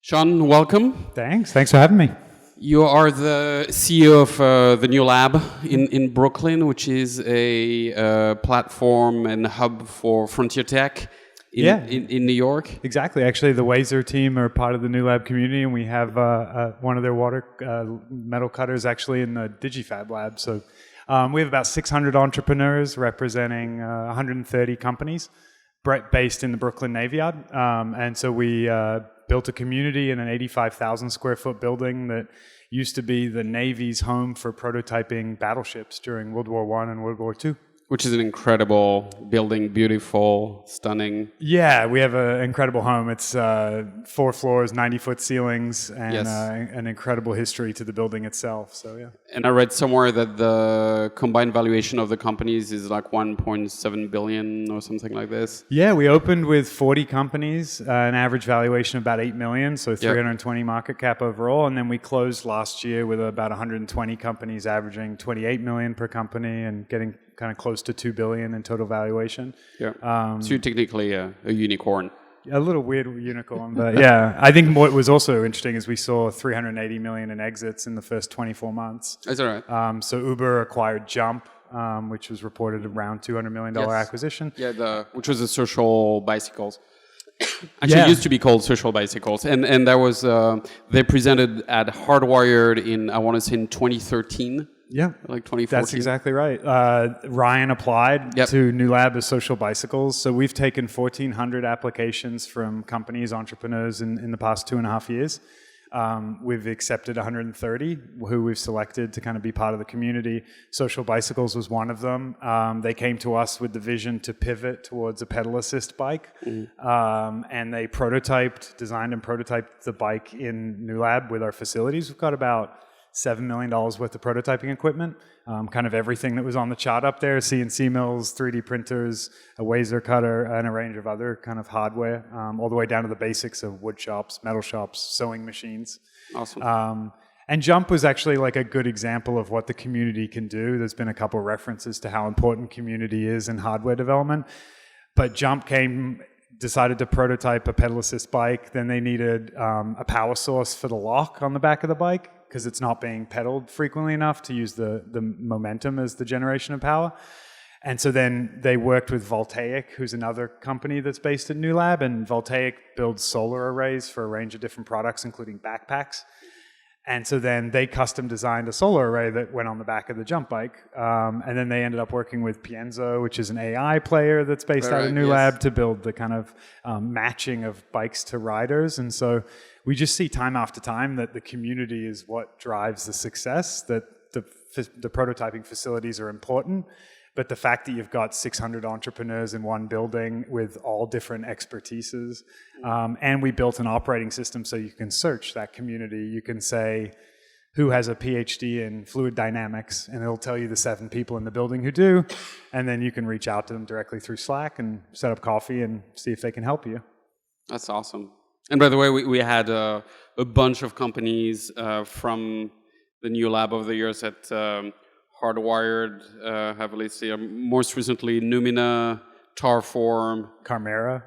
Shaun, welcome. Thanks for having me. You are the CEO of the new lab in Brooklyn, which is a platform and hub for frontier tech in New York. Exactly. Actually, the Wazer team are part of the new lab community, and we have one of their metal cutters actually in the DigiFab lab. So we have about 600 entrepreneurs representing 130 companies based in the Brooklyn Navy Yard. And so we built a community in an 85,000 square foot building that used to be the Navy's home for prototyping battleships during World War I and World War II. Which is an incredible building, beautiful, stunning. Yeah, we have an incredible home. It's 4 floors, 90-foot ceilings, and an incredible history to the building itself. So yeah. And I read somewhere that the combined valuation of the companies is like 1.7 billion or something like this. Yeah, we opened with 40 companies, an average valuation of about 8 million, so 320 market cap overall. And then we closed last year with about 120 companies, averaging 28 million per company, and getting kind of close to 2 billion in total valuation. Yeah. So you're technically a unicorn. A little weird unicorn, but yeah. I think what was also interesting is we saw 380 million in exits in the first 24 months. Is that right? So Uber acquired Jump, which was reported around $200 million acquisition. Yeah, which was the social bicycles. Actually, it used to be called social bicycles, and that was they presented at Hardwired in, I want to say, in 2013. Yeah, like 2014. That's exactly right. Ryan applied to New Lab as social bicycles. So we've taken 1,400 applications from companies, entrepreneurs in the past 2.5 years. We've accepted 130 who we've selected to kind of be part of the community. Social bicycles was one of them. They came to us with the vision to pivot towards a pedal assist bike. And they designed and prototyped the bike in New Lab with our facilities. We've got about $7 million worth of prototyping equipment, kind of everything that was on the chart up there, CNC mills, 3D printers, a Wazer cutter, and a range of other kind of hardware, all the way down to the basics of wood shops, metal shops, sewing machines. Awesome. And Jump was actually like a good example of what the community can do. There's been a couple of references to how important community is in hardware development, but Jump decided to prototype a pedal assist bike. Then they needed a power source for the lock on the back of the bike, because it's not being pedaled frequently enough to use the momentum as the generation of power. And so then they worked with Voltaic, who's another company that's based at New Lab, and Voltaic builds solar arrays for a range of different products, including backpacks. And so then they custom designed a solar array that went on the back of the Jump bike. And then they ended up working with Pienzo, which is an AI player that's based out of New Lab, to build the kind of matching of bikes to riders. And so we just see time after time that the community is what drives the success, that the prototyping facilities are important. But the fact that you've got 600 entrepreneurs in one building with all different expertises, and we built an operating system so you can search that community. You can say, who has a PhD in fluid dynamics, and it'll tell you the 7 people in the building who do, and then you can reach out to them directly through Slack and set up coffee and see if they can help you. That's awesome. And by the way, we had a bunch of companies from the new lab over the years at Hardwired, heavily most recently Numina, Tarform, Carmera,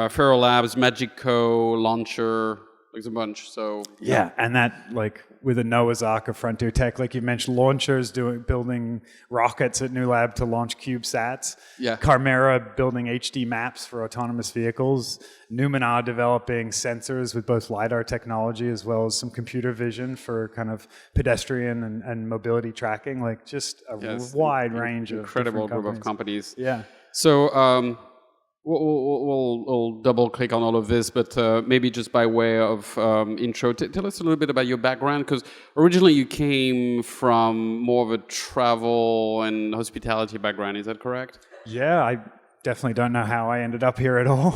Ferro Labs, Magic Co, Launcher, there's a bunch. So yeah, and that, like, with a Noah's Ark of frontier tech, like you mentioned, Launchers building rockets at New Lab to launch CubeSats. Yeah. Carmera building HD maps for autonomous vehicles. Numina developing sensors with both LiDAR technology as well as some computer vision for kind of pedestrian and mobility tracking. Like, just a wide range of incredible group of companies. Yeah. So we'll double click on all of this, but maybe just by way of intro, tell us a little bit about your background, because originally you came from more of a travel and hospitality background. Is that correct? Yeah, I definitely don't know how I ended up here at all.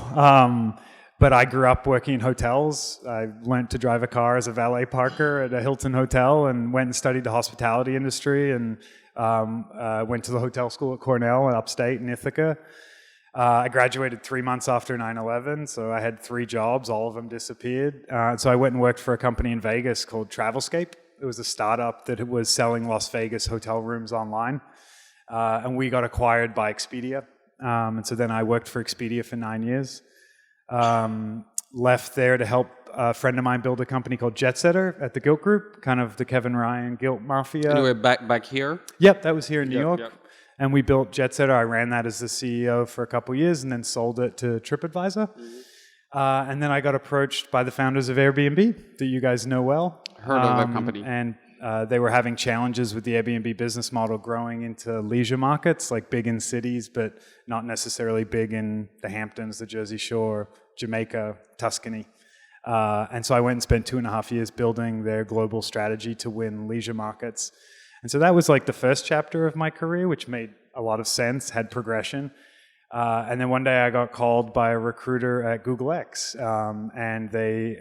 But I grew up working in hotels. I learned to drive a car as a valet parker at a Hilton hotel, and went and studied the hospitality industry, and went to the hotel school at Cornell in upstate in Ithaca. I graduated 3 months after 9/11, so I had 3 jobs. All of them disappeared. So I went and worked for a company in Vegas called Travelscape. It was a startup that was selling Las Vegas hotel rooms online. And we got acquired by Expedia. And so then I worked for Expedia for 9 years. Left there to help a friend of mine build a company called Jetsetter at the Gilt Group, kind of the Kevin Ryan Gilt Mafia. Anyway, back here? Yep, that was here in New York. Yep. And we built Jetsetter. I ran that as the CEO for a couple of years and then sold it to TripAdvisor. And then I got approached by the founders of Airbnb, that you guys know well. Heard of that company. And they were having challenges with the Airbnb business model growing into leisure markets, like big in cities, but not necessarily big in the Hamptons, the Jersey Shore, Jamaica, Tuscany. And so I went and spent 2.5 years building their global strategy to win leisure markets. And so that was like the first chapter of my career, which made a lot of sense, had progression. And then one day I got called by a recruiter at Google X, and they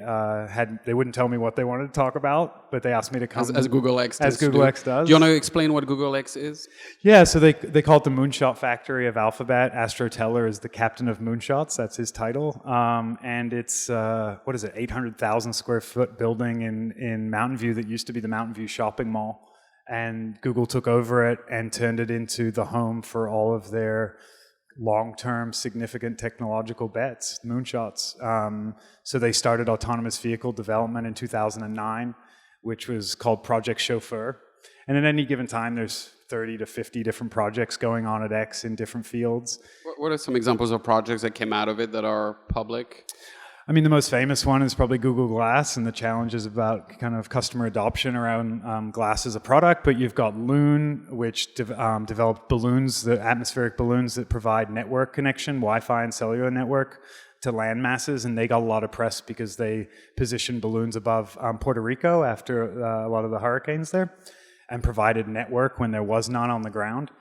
wouldn't tell me what they wanted to talk about, but they asked me to come. As Google X does. As Google X does. Do you want to explain what Google X is? Yeah, so they call it the Moonshot Factory of Alphabet. Astro Teller is the captain of moonshots. That's his title. And it's, 800,000 square foot building in Mountain View that used to be the Mountain View shopping mall. And Google took over it and turned it into the home for all of their long-term significant technological bets, moonshots. So they started autonomous vehicle development in 2009, which was called Project Chauffeur. And at any given time, there's 30 to 50 different projects going on at X in different fields. What are some examples of projects that came out of it that are public? I mean, the most famous one is probably Google Glass and the challenges about kind of customer adoption around glass as a product. But you've got Loon, which developed balloons, the atmospheric balloons that provide network connection, Wi-Fi and cellular network to land masses. And they got a lot of press because they positioned balloons above Puerto Rico after a lot of the hurricanes there and provided network when there was none on the ground.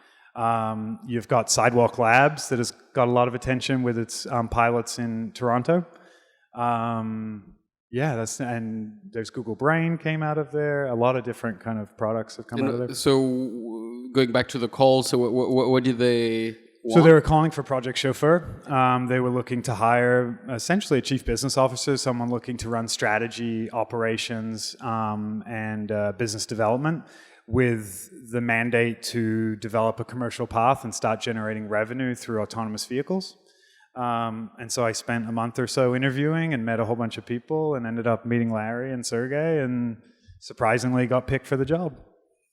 You've got Sidewalk Labs that has got a lot of attention with its pilots in Toronto. And there's Google Brain came out of there. A lot of different kind of products have come out of there. So going back to the call, so what did they want? So they were calling for Project Chauffeur. They were looking to hire essentially a chief business officer, someone looking to run strategy, operations, and business development with the mandate to develop a commercial path and start generating revenue through autonomous vehicles. And so I spent a month or so interviewing and met a whole bunch of people and ended up meeting Larry and Sergey and surprisingly got picked for the job.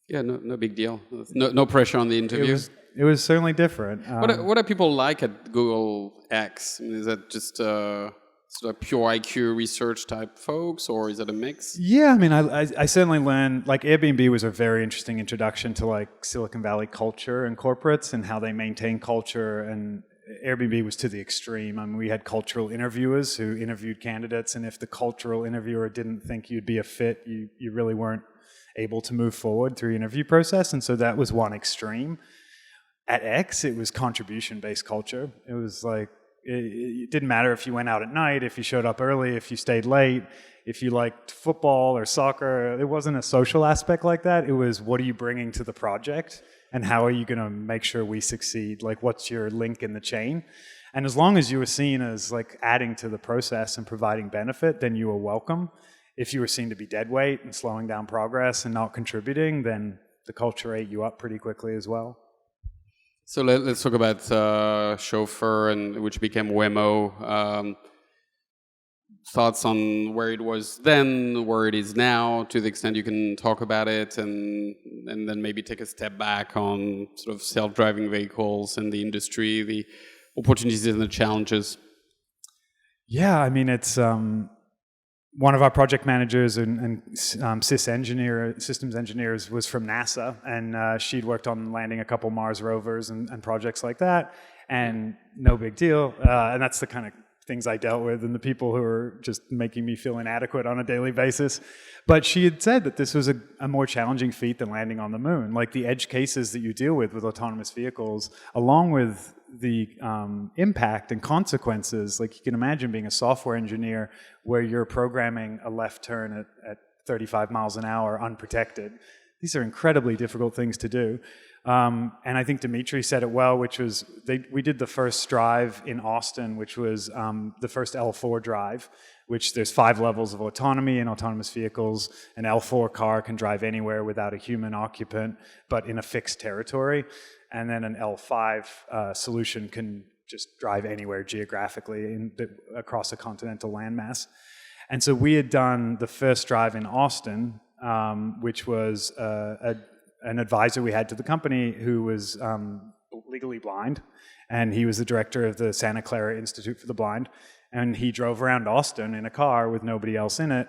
Yeah, no big deal. No pressure on the interview. It was certainly different. What are people like at Google X? I mean, is that just sort of pure IQ research type folks, or is it a mix? Yeah, I mean, I certainly learned, like Airbnb was a very interesting introduction to like Silicon Valley culture and corporates and how they maintain culture, and Airbnb was to the extreme. I mean, we had cultural interviewers who interviewed candidates, and if the cultural interviewer didn't think you'd be a fit, you really weren't able to move forward through the interview process, and so that was one extreme. At X, it was contribution-based culture. It was like, it didn't matter if you went out at night, if you showed up early, if you stayed late, if you liked football or soccer. It wasn't a social aspect like that. It was, what are you bringing to the project? And how are you going to make sure we succeed? Like, what's your link in the chain? And as long as you were seen as like adding to the process and providing benefit, then you were welcome. If you were seen to be dead weight and slowing down progress and not contributing, then the culture ate you up pretty quickly as well. So let's talk about Chauffeur, which became Waymo. Thoughts on where it was then, where it is now, to the extent you can talk about it, and then maybe take a step back on sort of self-driving vehicles and the industry, the opportunities and the challenges. Yeah, I mean, it's one of our project managers and systems engineers was from NASA, and she'd worked on landing a couple Mars rovers and projects like that, and no big deal. And that's the kind of things I dealt with and the people who were just making me feel inadequate on a daily basis. But she had said that this was a more challenging feat than landing on the moon. Like the edge cases that you deal with autonomous vehicles, along with the impact and consequences, like you can imagine being a software engineer where you're programming a left turn at 35 miles an hour unprotected. These are incredibly difficult things to do. And I think Dimitri said it well, which was we did the first drive in Austin, which was the first L4 drive, which there's 5 levels of autonomy in autonomous vehicles. An L4 car can drive anywhere without a human occupant, but in a fixed territory. And then an L5 solution can just drive anywhere geographically across a continental landmass. And so we had done the first drive in Austin, which was an advisor we had to the company who was legally blind, and he was the director of the Santa Clara Institute for the Blind, and he drove around Austin in a car with nobody else in it.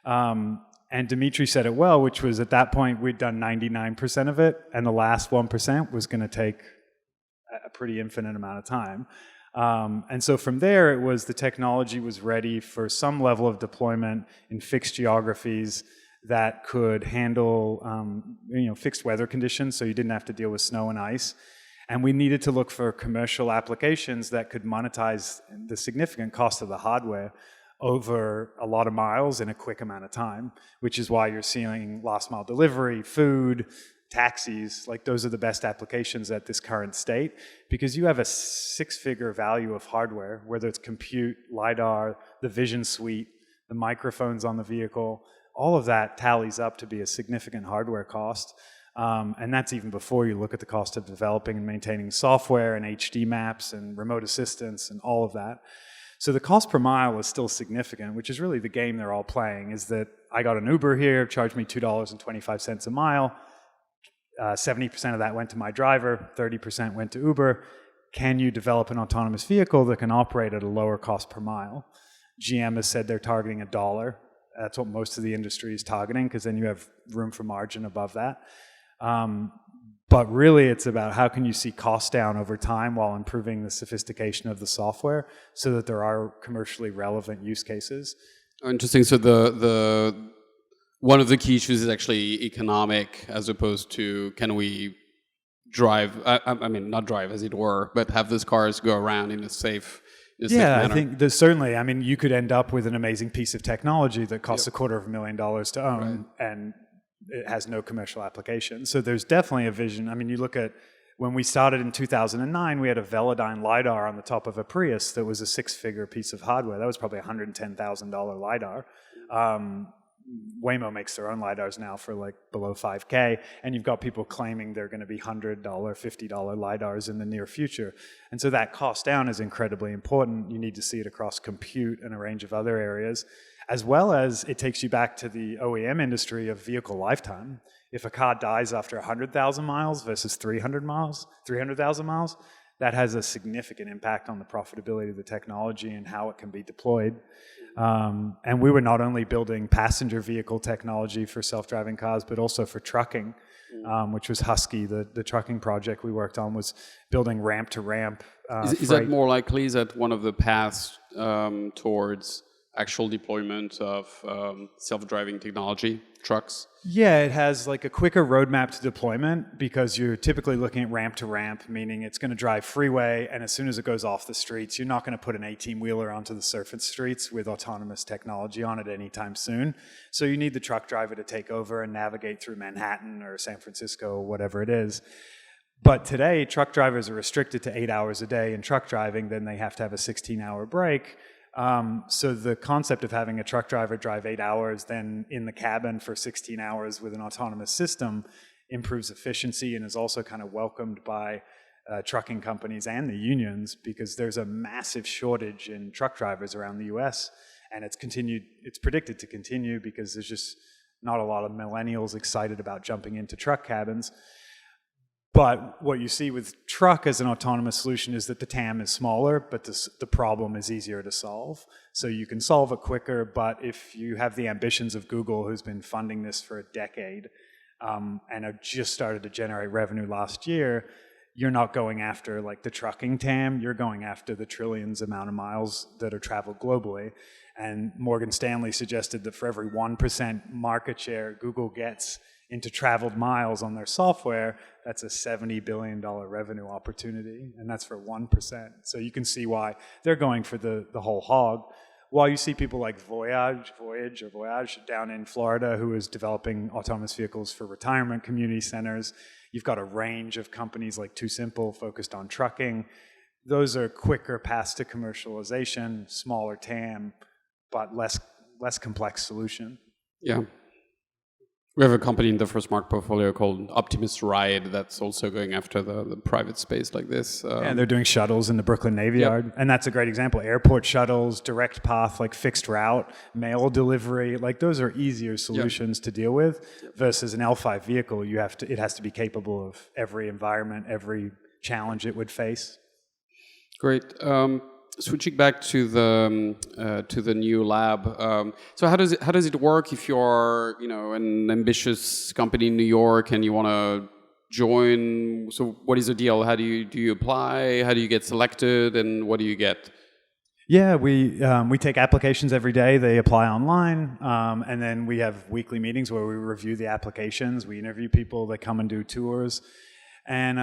And Dimitri said it well, which was at that point we'd done 99% of it, and the last 1% was going to take a pretty infinite amount of time. And so from there, it was the technology was ready for some level of deployment in fixed geographies that could handle fixed weather conditions, so you didn't have to deal with snow and ice. And we needed to look for commercial applications that could monetize the significant cost of the hardware over a lot of miles in a quick amount of time, which is why you're seeing last mile delivery, food, taxis. Like, those are the best applications at this current state, because you have a six-figure value of hardware, whether it's compute, LiDAR, the vision suite, the microphones on the vehicle. All of that tallies up to be a significant hardware cost. And that's even before you look at the cost of developing and maintaining software and HD maps and remote assistance and all of that. So the cost per mile is still significant, which is really the game they're all playing, is that I got an Uber here, charged me $2.25 a mile. 70% of that went to my driver, 30% went to Uber. Can you develop an autonomous vehicle that can operate at a lower cost per mile? GM has said they're targeting $1. That's what most of the industry is targeting, because then you have room for margin above that. But really, it's about how can you see costs down over time while improving the sophistication of the software so that there are commercially relevant use cases. Oh, interesting. So the one of the key issues is actually economic, as opposed to can we drive, I mean, not drive as it were, but have those cars go around in a safe manner. I think there's certainly, I mean, you could end up with an amazing piece of technology that costs $250,000 to own, and it has no commercial application. So there's definitely a vision. I mean, you look at when we started in 2009, we had a Velodyne LiDAR on the top of a Prius that was a six-figure piece of hardware. That was probably $110,000 LiDAR. Waymo makes their own LiDARs now for like below $5K, and you've got people claiming they're going to be $100, $50 LiDARs in the near future. And so that cost down is incredibly important. You need to see it across compute and a range of other areas, as well as it takes you back to the OEM industry of vehicle lifetime. If a car dies after 100,000 miles versus 300,000 miles, that has a significant impact on the profitability of the technology and how it can be deployed. And we were not only building passenger vehicle technology for self-driving cars, but also for trucking, which was Husky. The trucking project we worked on was building ramp-to-ramp. Is that more likely? Is that one of the paths towards actual deployment of self-driving technology, trucks? Yeah, it has like a quicker roadmap to deployment, because you're typically looking at ramp to ramp, meaning it's going to drive freeway, and as soon as it goes off the streets, you're not going to put an 18-wheeler onto the surface streets with autonomous technology on it anytime soon. So you need the truck driver to take over and navigate through Manhattan or San Francisco or whatever it is. But today, truck drivers are restricted to 8 hours a day in truck driving, then they have to have a 16-hour break. So the concept of having a truck driver drive 8 hours, then in the cabin for 16 hours with an autonomous system, improves efficiency and is also kind of welcomed by trucking companies and the unions, because there's a massive shortage in truck drivers around the US, and it's predicted to continue because there's just not a lot of millennials excited about jumping into truck cabins. But what you see with truck as an autonomous solution is that the TAM is smaller, but the problem is easier to solve. So you can solve it quicker, but if you have the ambitions of Google, who's been funding this for a decade, and have just started to generate revenue last year, you're not going after like the trucking TAM, you're going after the trillions amount of miles that are traveled globally. And Morgan Stanley suggested that for every 1% market share Google gets into traveled miles on their software, that's a $70 billion revenue opportunity, and that's for 1%. So you can see why they're going for the whole hog. While you see people like Voyage down in Florida, who is developing autonomous vehicles for retirement community centers. You've got a range of companies like Too Simple focused on trucking. Those are quicker paths to commercialization, smaller TAM, but less complex solution. Yeah. We have a company in the FirstMark portfolio called Optimus Ride that's also going after the private space like this. And they're doing shuttles in the Brooklyn Navy Yard. And that's a great example. Airport shuttles, direct path, like fixed route, mail delivery, like those are easier solutions to deal with versus an L5 vehicle. It has to be capable of every environment, every challenge it would face. Great. Switching back to the new lab. So how does it work if you're an ambitious company in New York and you want to join? So what is the deal? How do you apply? How do you get selected? And what do you get? Yeah, we take applications every day. They apply online, and then we have weekly meetings where we review the applications. We interview people. They come and do tours. And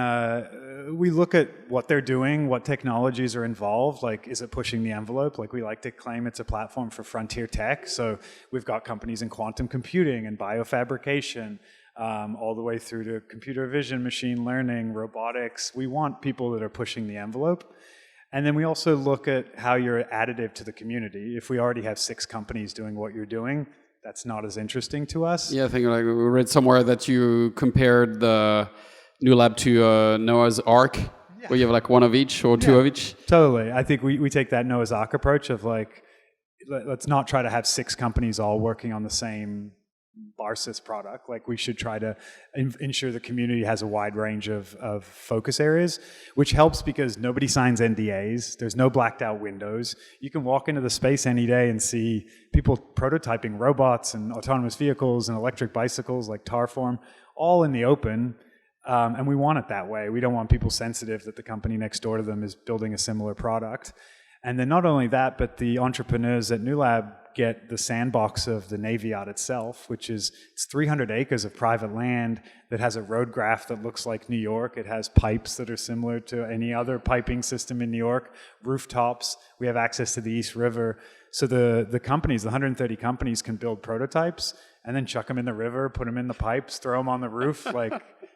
we look at what they're doing, what technologies are involved, like is it pushing the envelope? Like we like to claim it's a platform for frontier tech. So we've got companies in quantum computing and biofabrication, all the way through to computer vision, machine learning, robotics. We want people that are pushing the envelope. And then we also look at how you're additive to the community. If we already have 6 companies doing what you're doing, that's not as interesting to us. Yeah, I think we read somewhere that you compared the new lab to Noah's Ark, where you have like one of each or two of each. Totally. I think we take that Noah's Ark approach of like, let's not try to have 6 companies all working on the same Barsys product. Like we should try to ensure the community has a wide range of focus areas, which helps because nobody signs NDAs. There's no blacked out windows. You can walk into the space any day and see people prototyping robots and autonomous vehicles and electric bicycles like Tarform, all in the open. And we want it that way. We don't want people sensitive that the company next door to them is building a similar product. And then not only that, but the entrepreneurs at New Lab get the sandbox of the Navy Yard itself, which is it's 300 acres of private land that has a road graph that looks like New York. It has pipes that are similar to any other piping system in New York, rooftops. We have access to the East River. So the companies, the 130 companies can build prototypes and then chuck them in the river, put them in the pipes, throw them on the roof. Like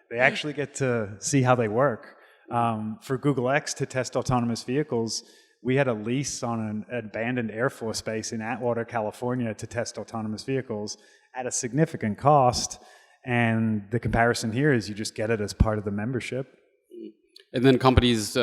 they actually get to see how they work. For Google X to test autonomous vehicles, we had a lease on an abandoned Air Force base in Atwater, California to test autonomous vehicles at a significant cost. And the comparison here is you just get it as part of the membership. And then companies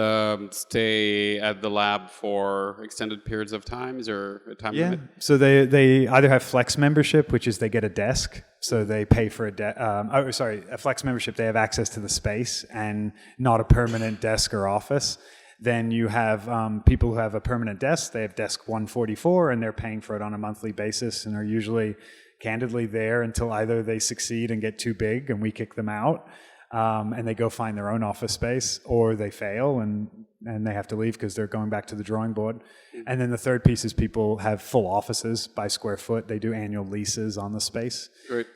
stay at the lab for extended periods of time? Is there a time limit? So they either have flex membership, which is they get a desk. So they pay for a flex membership, they have access to the space and not a permanent desk or office. Then you have people who have a permanent desk. They have desk 144 and they're paying for it on a monthly basis and are usually candidly there until either they succeed and get too big and we kick them out. And they go find their own office space, or they fail and they have to leave because they're going back to the drawing board. And then the third piece is people have full offices by square foot. They do annual leases on the space. Great.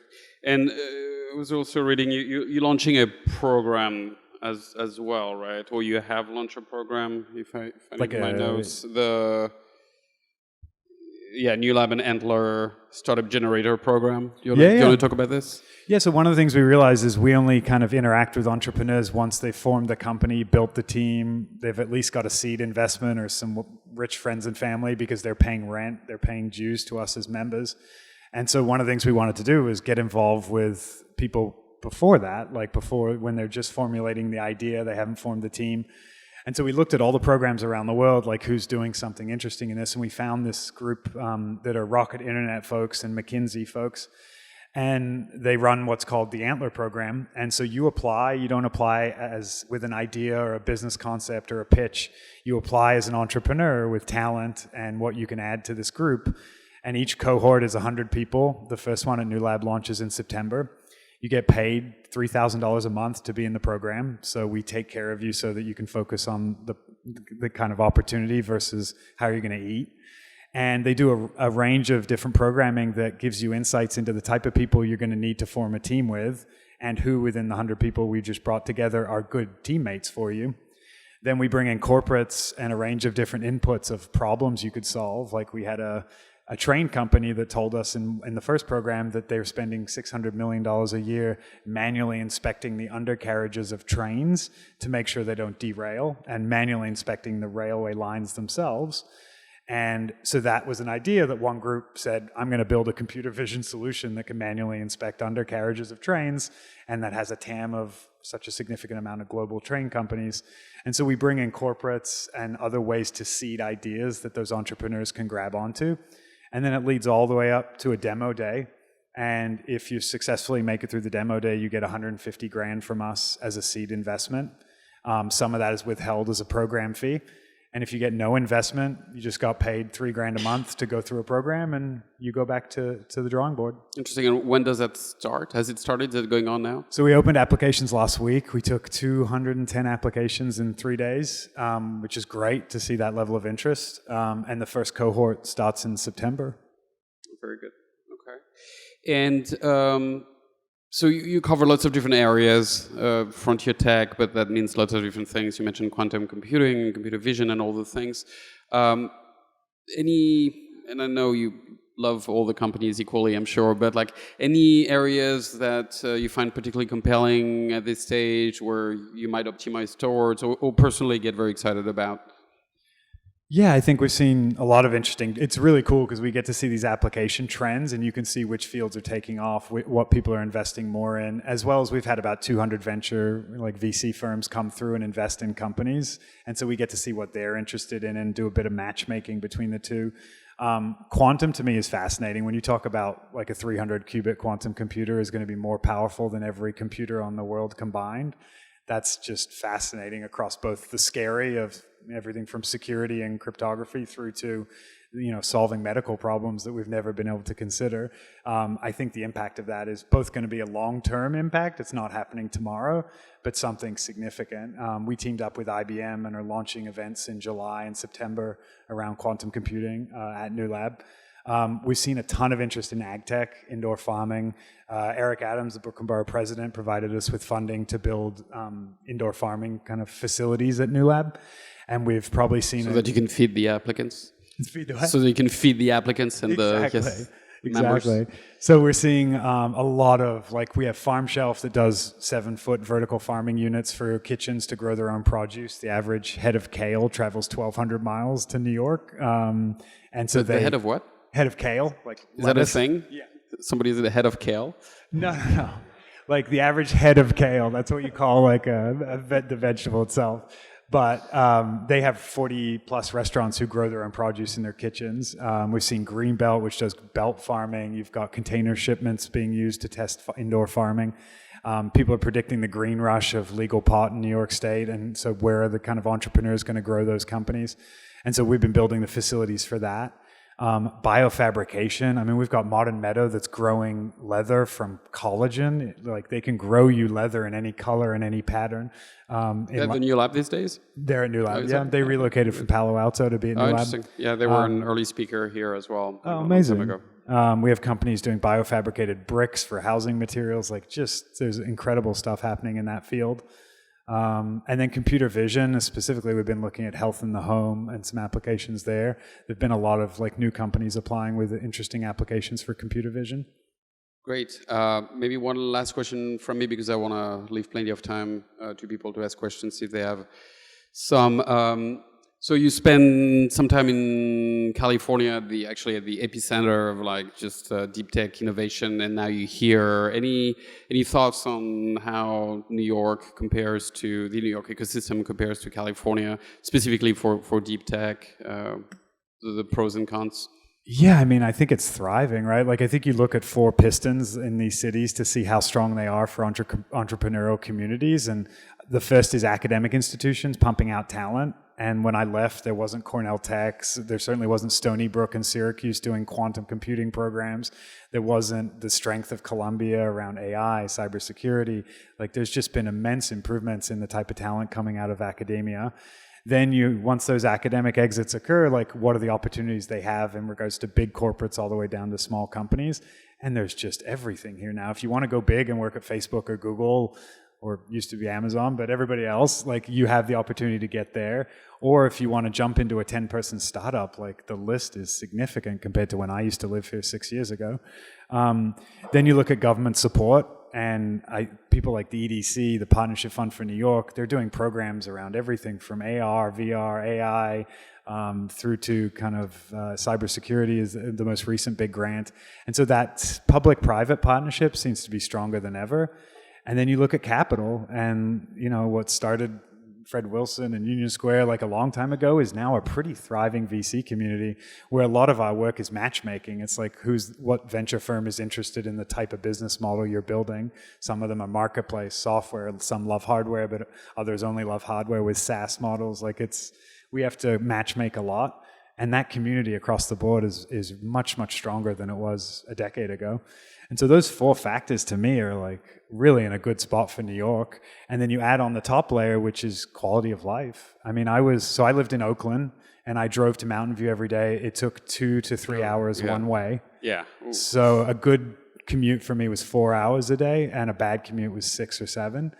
And I was also reading you're launching a program as well, right? Or you have launched a program, if I like my notes. New Lab and Antler Startup Generator Program. Do you want to talk about this? Yeah, so one of the things we realized is we only kind of interact with entrepreneurs once they've formed the company, built the team, they've at least got a seed investment or some rich friends and family because they're paying rent, they're paying dues to us as members. And so one of the things we wanted to do was get involved with people before that, like before when they're just formulating the idea, they haven't formed the team. And so we looked at all the programs around the world, like who's doing something interesting in this, and we found this group that are Rocket Internet folks and McKinsey folks, and they run what's called the Antler Program. And so you apply, you don't apply as with an idea or a business concept or a pitch. You apply as an entrepreneur with talent and what you can add to this group. And each cohort is 100 people. The first one at New Lab launches in September. You get paid $3,000 a month to be in the program. So we take care of you so that you can focus on the kind of opportunity versus how you're going to eat. And they do a range of different programming that gives you insights into the type of people you're going to need to form a team with and who within the 100 people we just brought together are good teammates for you. Then we bring in corporates and a range of different inputs of problems you could solve. Like we had a train company that told us in the first program that they're spending $600 million a year manually inspecting the undercarriages of trains to make sure they don't derail and manually inspecting the railway lines themselves. And so that was an idea that one group said, I'm going to build a computer vision solution that can manually inspect undercarriages of trains, and that has a TAM of such a significant amount of global train companies. And so we bring in corporates and other ways to seed ideas that those entrepreneurs can grab onto. And then it leads all the way up to a demo day. And if you successfully make it through the demo day, you get 150 grand from us as a seed investment. Some of that is withheld as a program fee. And if you get no investment, you just got paid $3 grand a month to go through a program, and you go back to the drawing board. Interesting. And when does that start? Has it started? Is it going on now? So we opened applications last week. We took 210 applications in 3 days, which is great to see that level of interest. And the first cohort starts in September. Very good. Okay. And so you cover lots of different areas, frontier tech, but that means lots of different things. You mentioned quantum computing, computer vision, and all the things. And I know you love all the companies equally, I'm sure, but like any areas that you find particularly compelling at this stage where you might optimize towards or personally get very excited about? Yeah, I think we've seen a lot of interesting. It's really cool because we get to see these application trends, and you can see which fields are taking off, what people are investing more in, as well as we've had about 200 venture, like VC firms come through and invest in companies. And so we get to see what they're interested in and do a bit of matchmaking between the two. Quantum to me is fascinating. When you talk about like a 300 qubit quantum computer is going to be more powerful than every computer on the world combined. That's just fascinating across both the scary of everything from security and cryptography through to, solving medical problems that we've never been able to consider. I think the impact of that is both going to be a long-term impact. It's not happening tomorrow, but something significant. We teamed up with IBM and are launching events in July and September around quantum computing at New Lab. We've seen a ton of interest in ag tech, indoor farming. Eric Adams, the Brooklyn Borough president, provided us with funding to build indoor farming kind of facilities at New Lab. And we've probably seen... So that you can feed the applicants? Feed the what? So that you can feed the applicants and exactly. Members. So we're seeing a lot of, we have Farm Shelf that does 7-foot vertical farming units for kitchens to grow their own produce. The average head of kale travels 1,200 miles to New York. And so the head of what? Head of kale. Is that a thing? Yeah. Somebody's the head of kale? No. Like the average head of kale. That's what you call the vegetable itself. But they have 40-plus restaurants who grow their own produce in their kitchens. We've seen Greenbelt, which does belt farming. You've got container shipments being used to test indoor farming. People are predicting the green rush of legal pot in New York State, and so where are the kind of entrepreneurs going to grow those companies? And so we've been building the facilities for that. Biofabrication. I mean, we've got Modern Meadow that's growing leather from collagen. They can grow you leather in any color and any pattern. They're the New Lab these days? They're at New Lab, yeah. They relocated from Palo Alto to be at New Lab. Interesting. Yeah, they were an early speaker here as well. Oh, amazing. We have companies doing biofabricated bricks for housing materials. There's incredible stuff happening in that field. And then computer vision, specifically we've been looking at health in the home and some applications there. There've been a lot of new companies applying with interesting applications for computer vision. Great. Maybe one last question from me because I want to leave plenty of time to people to ask questions if they have some. So you spend some time in California, at the epicenter of deep tech innovation, and now you're here. Any thoughts on how New York compares to the New York ecosystem compares to California, specifically for deep tech, the pros and cons? Yeah, I mean, I think it's thriving, right? I think you look at 4 pistons in these cities to see how strong they are for entrepreneurial communities, and the first is academic institutions pumping out talent. And when I left, there wasn't Cornell Tech. There certainly wasn't Stony Brook and Syracuse doing quantum computing programs. There wasn't the strength of Columbia around AI, cybersecurity. There's just been immense improvements in the type of talent coming out of academia. Then once those academic exits occur, what are the opportunities they have in regards to big corporates all the way down to small companies? And there's just everything here now. If you want to go big and work at Facebook or Google, or used to be Amazon, but everybody else, you have the opportunity to get there. Or if you want to jump into a 10-person startup, the list is significant compared to when I used to live here 6 years ago. Then you look at government support. And people like the EDC, the Partnership Fund for New York, they're doing programs around everything from AR, VR, AI, through to kind of cybersecurity is the most recent big grant. And so that public-private partnership seems to be stronger than ever. And then you look at capital, and what started Fred Wilson and Union Square like a long time ago is now a pretty thriving VC community where a lot of our work is matchmaking. It's like what venture firm is interested in the type of business model you're building. Some of them are marketplace software, some love hardware, but others only love hardware with SaaS models. We have to matchmake a lot. And that community across the board is much, much stronger than it was a decade ago. And so those 4 factors to me are like really in a good spot for New York. And then you add on the top layer, which is quality of life. I mean, I lived in Oakland and I drove to Mountain View every day. It took 2 to 3 hours one way. Yeah. So a good commute for me was 4 hours a day and a bad commute was 6 or 7.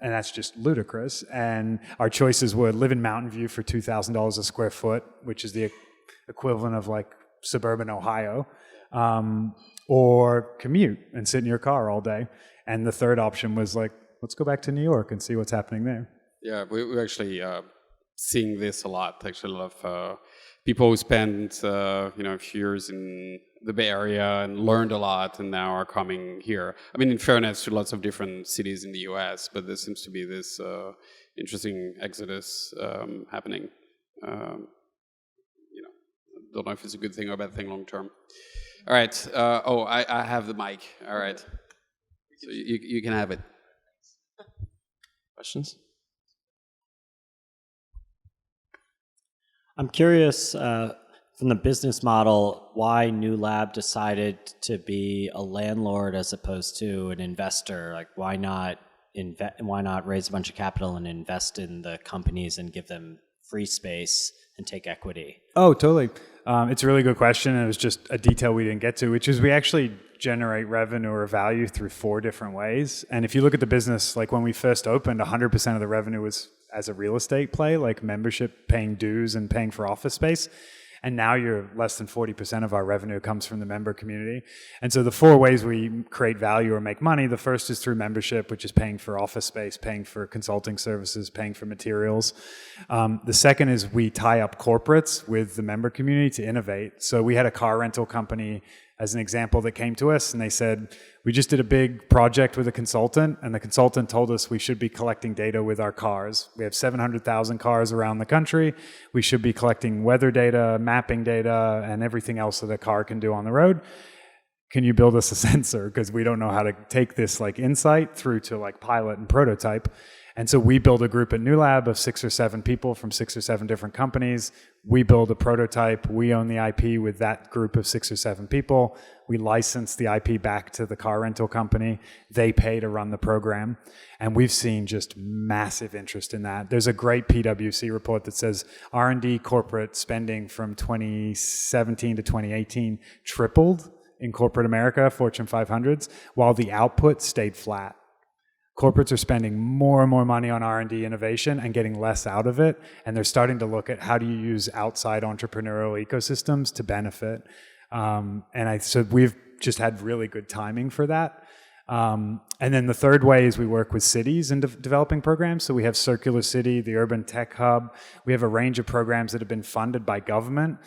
And that's just ludicrous. And our choices were live in Mountain View for $2,000 a square foot, which is the equivalent of like suburban Ohio, or commute and sit in your car all day. And the third option was like, let's go back to New York and see what's happening there. Yeah, we're actually seeing this a lot. Actually, a lot of people who spent a few years in the Bay Area and learned a lot and now are coming here. I mean, in fairness to lots of different cities in the US, but there seems to be this interesting exodus happening. Don't know if it's a good thing or a bad thing long term. All right. I have the mic. All right. So you can have it. Questions? I'm curious, from the business model, why New Lab decided to be a landlord as opposed to an investor. Like, why not raise a bunch of capital and invest in the companies and give them free space and take equity? Oh, totally. It's a really good question. And it was just a detail we didn't get to, which is we actually generate revenue or value through 4 different ways. And if you look at the business, like when we first opened, 100% of the revenue was as a real estate play, like membership, paying dues and paying for office space. And now you're less than 40% of our revenue comes from the member community. And so the 4 ways we create value or make money, the first is through membership, which is paying for office space, paying for consulting services, paying for materials. The second is we tie up corporates with the member community to innovate. So we had a car rental company as an example that came to us and they said, we just did a big project with a consultant and the consultant told us we should be collecting data with our cars. We have 700,000 cars around the country. We should be collecting weather data, mapping data, and everything else that a car can do on the road. Can you build us a sensor? Because we don't know how to take this like insight through to like pilot and prototype. And so we build a group at New Lab of 6 or 7 people from 6 or 7 different companies. We build a prototype. We own the IP with that group of 6 or 7 people. We license the IP back to the car rental company. They pay to run the program. And we've seen just massive interest in that. There's a great PwC report that says R&D corporate spending from 2017 to 2018 tripled in corporate America, Fortune 500s, while the output stayed flat. Corporates are spending more and more money on R&D innovation and getting less out of it. And they're starting to look at how do you use outside entrepreneurial ecosystems to benefit. So we've just had really good timing for that. And then the third way is we work with cities in developing programs. So we have Circular City, the Urban Tech Hub. We have a range of programs that have been funded by government.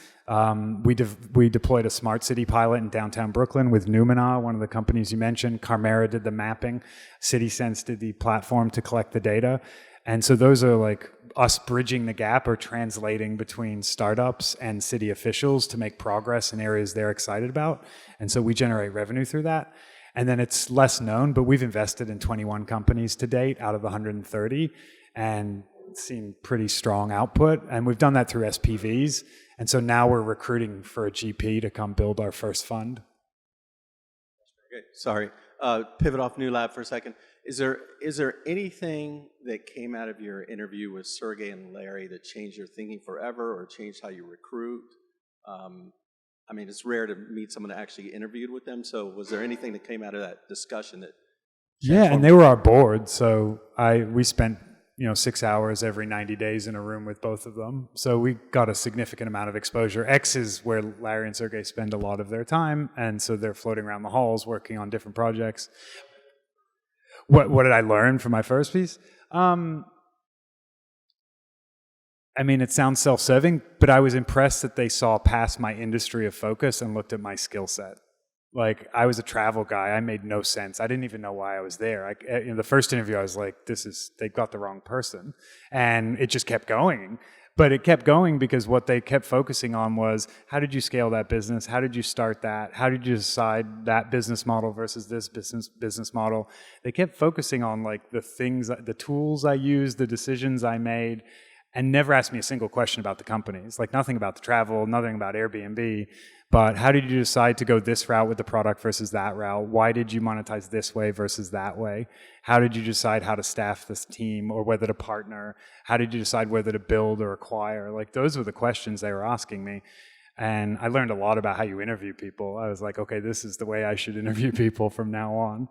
We deployed a smart city pilot in downtown Brooklyn with Numina, one of the companies you mentioned. Carmera did the mapping. CitySense did the platform to collect the data. And so those are like us bridging the gap or translating between startups and city officials to make progress in areas they're excited about. And so we generate revenue through that. And then it's less known, but we've invested in 21 companies to date out of the 130 and seen pretty strong output. And we've done that through SPVs. And so now we're recruiting for a GP to come build our first fund. Okay, sorry. Pivot off New Lab for a second. Is there anything that came out of your interview with Sergey and Larry that changed your thinking forever or changed how you recruit? I mean, it's rare to meet someone that actually interviewed with them. So was there anything that came out of that discussion that... Yeah, and they were our board. So we spent 6 hours every 90 days in a room with both of them. So we got a significant amount of exposure. X is where Larry and Sergey spend a lot of their time, and so they're floating around the halls working on different projects. What did I learn from my first piece? It sounds self-serving, but I was impressed that they saw past my industry of focus and looked at my skill set. Like, I was a travel guy. I made no sense. I didn't even know why I was there. In the first interview, I was like, they've got the wrong person. And it just kept going. But it kept going because what they kept focusing on was, how did you scale that business? How did you start that? How did you decide that business model versus this business model? They kept focusing on like the things, the tools I used, the decisions I made, and never asked me a single question about the companies. Like, nothing about the travel, nothing about Airbnb. But how did you decide to go this route with the product versus that route? Why did you monetize this way versus that way? How did you decide how to staff this team or whether to partner? How did you decide whether to build or acquire? Like, those were the questions they were asking me. And I learned a lot about how you interview people. I was like, okay, this is the way I should interview people from now on.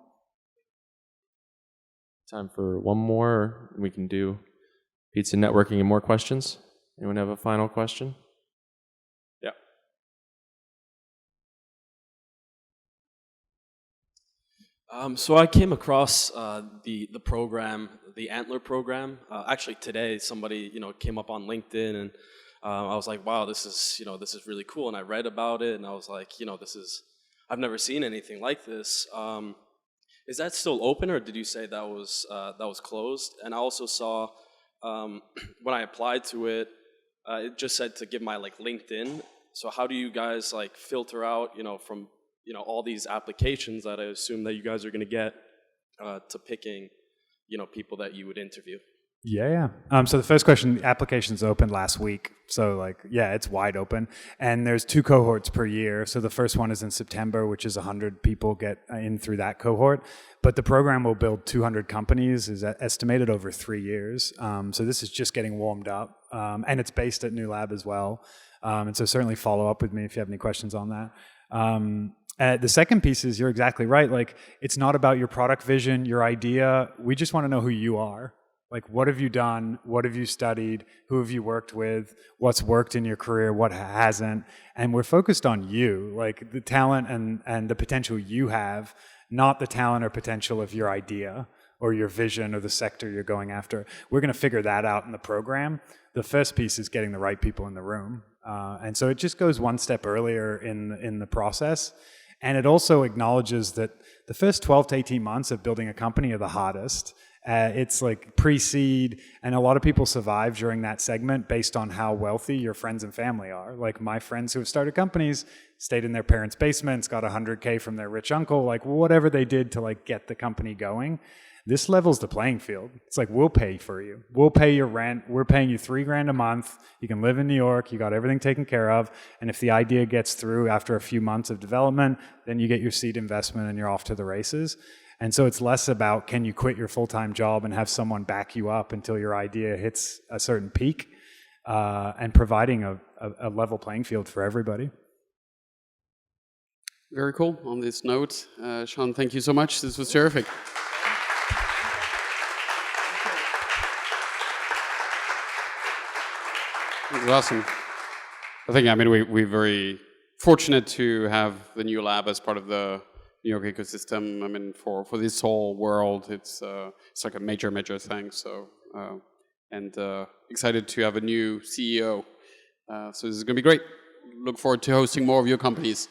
Time for one more. We can do pizza networking and more questions. Anyone have a final question? Yeah. So I came across the program, the Antler Program. Actually, today somebody came up on LinkedIn, and I was like, wow, this is really cool. And I read about it, and I was like, I've never seen anything like this. Is that still open, or did you say that was closed? And I also saw when I applied to it, it just said to give my LinkedIn. So how do you guys filter out from all these applications that I assume that you guys are going to get to picking people that you would interview? Yeah. So the first question, the applications opened last week. So it's wide open. And there's 2 cohorts per year. So the first one is in September, which is 100 people get in through that cohort. But the program will build 200 companies, is estimated over 3 years. So this is just getting warmed up. And it's based at New Lab as well. And so certainly follow up with me if you have any questions on that. The second piece is, you're exactly right. It's not about your product vision, your idea. We just want to know who you are. What have you done? What have you studied? Who have you worked with? What's worked in your career? What hasn't? And we're focused on you, the talent and the potential you have, not the talent or potential of your idea or your vision or the sector you're going after. We're going to figure that out in the program. The first piece is getting the right people in the room. And so it just goes one step earlier in the process. And it also acknowledges that the first 12 to 18 months of building a company are the hardest. It's pre-seed, and a lot of people survive during that segment based on how wealthy your friends and family are. My friends who have started companies stayed in their parents' basements, got $100K from their rich uncle, whatever they did to get the company going. This levels the playing field. It's we'll pay for you. We'll pay your rent. We're paying you $3,000 a month. You can live in New York. You got everything taken care of. And if the idea gets through after a few months of development, then you get your seed investment and you're off to the races. And so it's less about, can you quit your full-time job and have someone back you up until your idea hits a certain peak, and providing a level playing field for everybody. Very cool. On this note, Shaun, thank you so much. This was terrific. It was awesome. I think, we're very fortunate to have the New Lab as part of the New York ecosystem. For this whole world, it's like a major thing. So, and excited to have a new CEO. So this is going to be great. Look forward to hosting more of your companies.